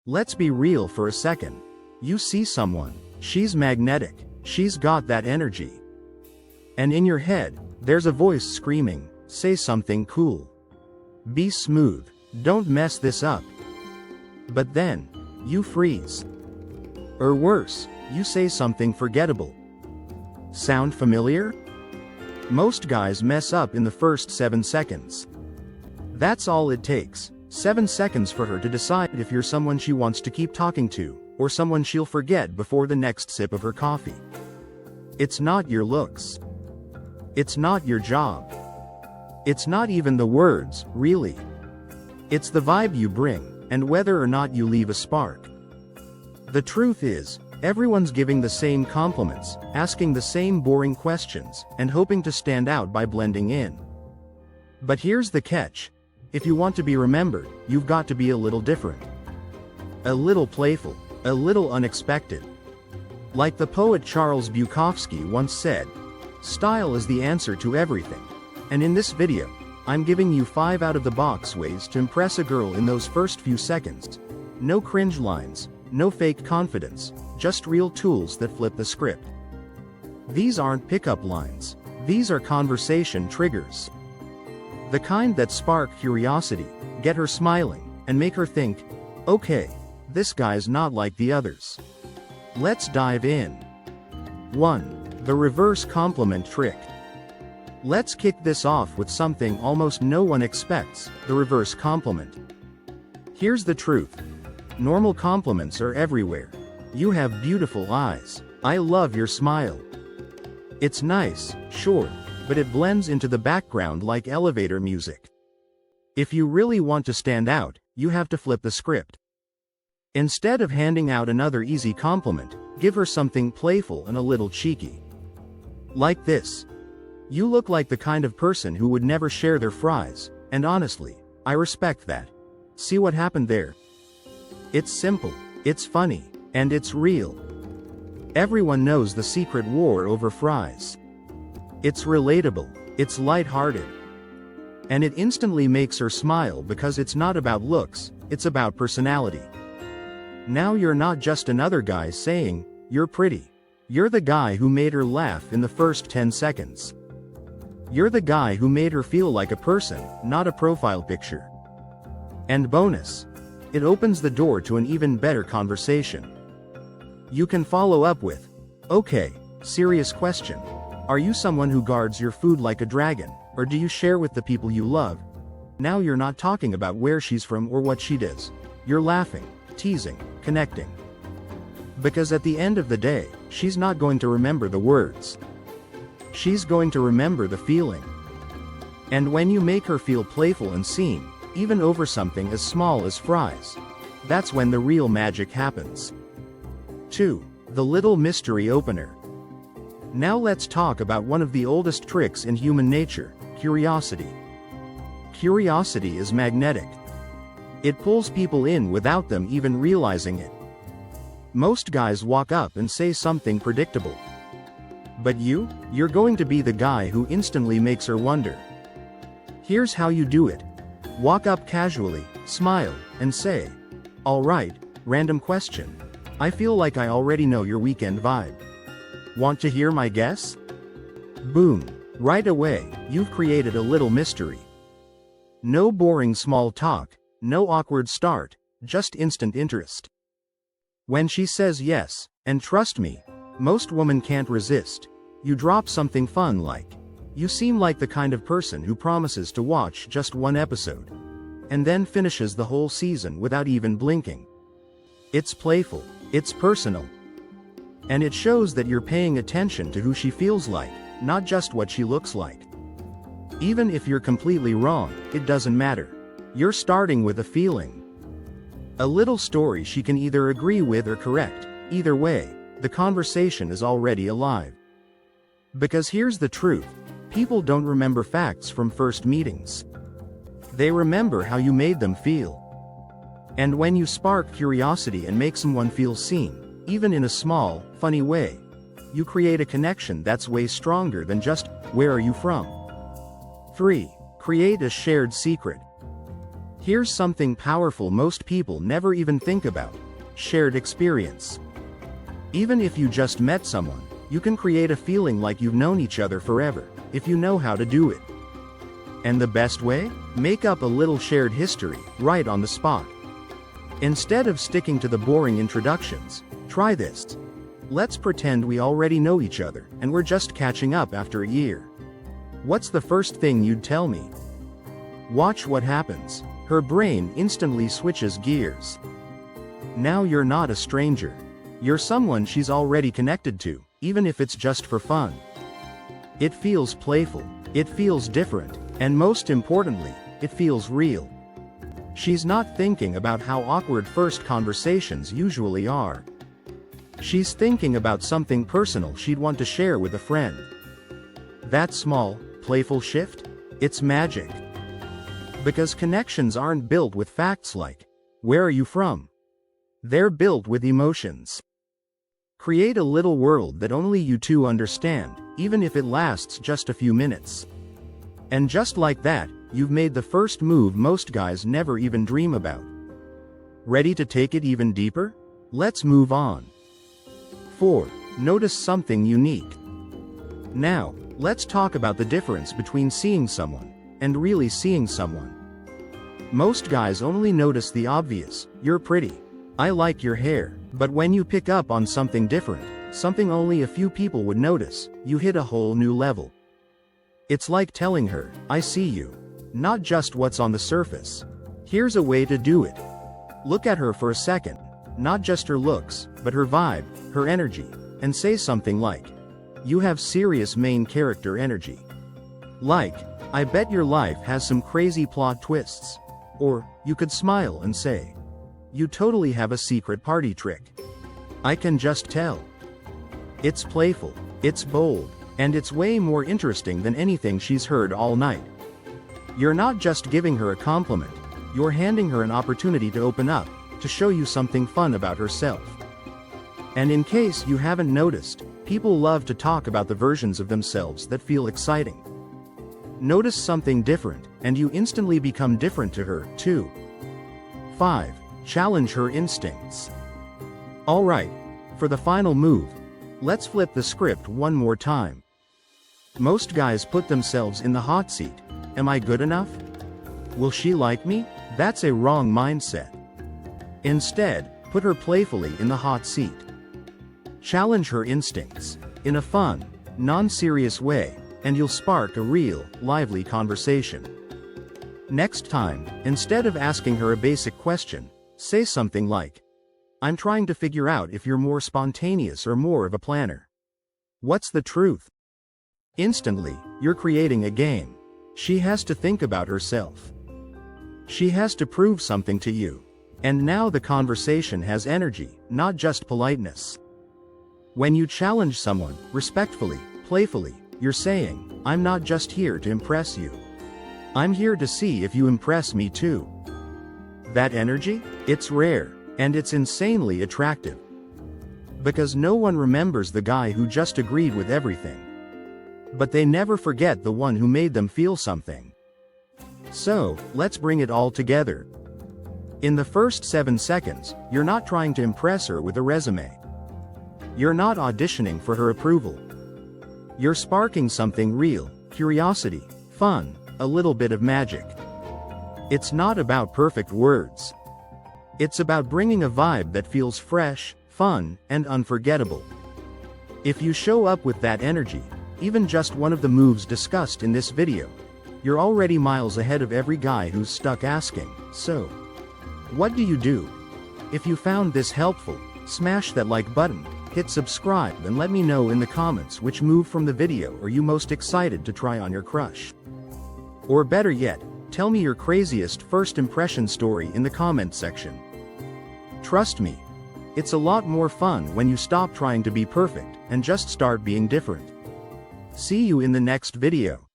Let's be real for a second. You see someone, she's magnetic, she's got that energy. And in your head, there's a voice screaming, say something cool. Be smooth, don't mess this up. But then, you freeze. Or worse, you say something forgettable. Sound familiar? Most guys mess up in the first 7 seconds. That's all it takes, 7 seconds for her to decide if you're someone she wants to keep talking to, or someone she'll forget before the next sip of her coffee. It's not your looks. It's not your job. It's not even the words, really. It's the vibe you bring, and whether or not you leave a spark. The truth is, everyone's giving the same compliments, asking the same boring questions, and hoping to stand out by blending in. But here's the catch. If you want to be remembered, you've got to be a little different. A little playful, a little unexpected. Like the poet Charles Bukowski once said, style is the answer to everything. And in this video, I'm giving you 5 out-of-the-box ways to impress a girl in those first few seconds. No cringe lines, no fake confidence, just real tools that flip the script. These aren't pickup lines. These are conversation triggers. The kind that spark curiosity, get her smiling, and make her think, okay, this guy's not like the others. Let's dive in. 1. The reverse compliment trick. Let's kick this off with something almost no one expects, the reverse compliment. Here's the truth. Normal compliments are everywhere. You have beautiful eyes. I love your smile. It's nice, sure, but it blends into the background like elevator music. If you really want to stand out, you have to flip the script. Instead of handing out another easy compliment, give her something playful and a little cheeky. Like this. You look like the kind of person who would never share their fries, and honestly, I respect that. See what happened there? It's simple, it's funny, and it's real. Everyone knows the secret war over fries. It's relatable, it's lighthearted. And it instantly makes her smile because it's not about looks, it's about personality. Now you're not just another guy saying, you're pretty. You're the guy who made her laugh in the first 10 seconds. You're the guy who made her feel like a person, not a profile picture. And bonus. It opens the door to an even better conversation. You can follow up with, okay, serious question. Are you someone who guards your food like a dragon, or do you share with the people you love? Now you're not talking about where she's from or what she does. You're laughing, teasing, connecting. Because at the end of the day, she's not going to remember the words. She's going to remember the feeling. And when you make her feel playful and seen, even over something as small as fries, that's when the real magic happens. 2. The little mystery opener. Now let's talk about one of the oldest tricks in human nature, curiosity. Curiosity is magnetic. It pulls people in without them even realizing it. Most guys walk up and say something predictable. But you're going to be the guy who instantly makes her wonder. Here's how you do it. Walk up casually, smile, and say, all right, random question. I feel like I already know your weekend vibe. Want to hear my guess? Boom. Right away, you've created a little mystery. No boring small talk, no awkward start, just instant interest. When she says yes, and trust me, most women can't resist, you drop something fun like, you seem like the kind of person who promises to watch just one episode, and then finishes the whole season without even blinking. It's playful, it's personal. And it shows that you're paying attention to who she feels like, not just what she looks like. Even if you're completely wrong, it doesn't matter. You're starting with a feeling. A little story she can either agree with or correct. Either way, the conversation is already alive. Because here's the truth, people don't remember facts from first meetings. They remember how you made them feel. And when you spark curiosity and make someone feel seen, even in a small, funny way, you create a connection that's way stronger than just, where are you from? 3. Create a shared secret. Here's something powerful most people never even think about: shared experience. Even if you just met someone, you can create a feeling like you've known each other forever, if you know how to do it. And the best way? Make up a little shared history, right on the spot. Instead of sticking to the boring introductions, try this. Let's pretend we already know each other, and we're just catching up after a year. What's the first thing you'd tell me? Watch what happens. Her brain instantly switches gears. Now you're not a stranger. You're someone she's already connected to, even if it's just for fun. It feels playful, it feels different, and most importantly, it feels real. She's not thinking about how awkward first conversations usually are. She's thinking about something personal she'd want to share with a friend. That small, playful shift? It's magic. Because connections aren't built with facts like, "Where are you from?" They're built with emotions. Create a little world that only you two understand, even if it lasts just a few minutes. And just like that, you've made the first move most guys never even dream about. Ready to take it even deeper? Let's move on. 4. Notice something unique. Now, let's talk about the difference between seeing someone and really seeing someone. Most guys only notice the obvious: "You're pretty. I like your hair." But when you pick up on something different, something only a few people would notice, you hit a whole new level. It's like telling her, "I see you." Not just what's on the surface. Here's a way to do it. Look at her for a second. Not just her looks, but her vibe, her energy, and say something like, "You have serious main character energy." Like, "I bet your life has some crazy plot twists." Or, you could smile and say, "You totally have a secret party trick. I can just tell." It's playful, it's bold, and it's way more interesting than anything she's heard all night. You're not just giving her a compliment, you're handing her an opportunity to open up, to show you something fun about herself. And in case you haven't noticed, people love to talk about the versions of themselves that feel exciting. Notice something different, and you instantly become different to her, too. 5. Challenge her instincts. Alright, for the final move, let's flip the script one more time. Most guys put themselves in the hot seat. Am I good enough? Will she like me? That's a wrong mindset. Instead, put her playfully in the hot seat. Challenge her instincts, in a fun, non-serious way, and you'll spark a real, lively conversation. Next time, instead of asking her a basic question, say something like, "I'm trying to figure out if you're more spontaneous or more of a planner. What's the truth?" Instantly, you're creating a game. She has to think about herself. She has to prove something to you. And now the conversation has energy, not just politeness. When you challenge someone, respectfully, playfully, you're saying, "I'm not just here to impress you. I'm here to see if you impress me too." That energy? It's rare, and it's insanely attractive. Because no one remembers the guy who just agreed with everything. But they never forget the one who made them feel something. So, let's bring it all together. In the first 7 seconds, you're not trying to impress her with a resume. You're not auditioning for her approval. You're sparking something real: curiosity, fun, a little bit of magic. It's not about perfect words. It's about bringing a vibe that feels fresh, fun, and unforgettable. If you show up with that energy, even just one of the moves discussed in this video, you're already miles ahead of every guy who's stuck asking, "So, what do you do?" If you found this helpful, smash that like button, hit subscribe, and let me know in the comments which move from the video are you most excited to try on your crush. Or better yet, tell me your craziest first impression story in the comment section. Trust me, it's a lot more fun when you stop trying to be perfect and just start being different. See you in the next video.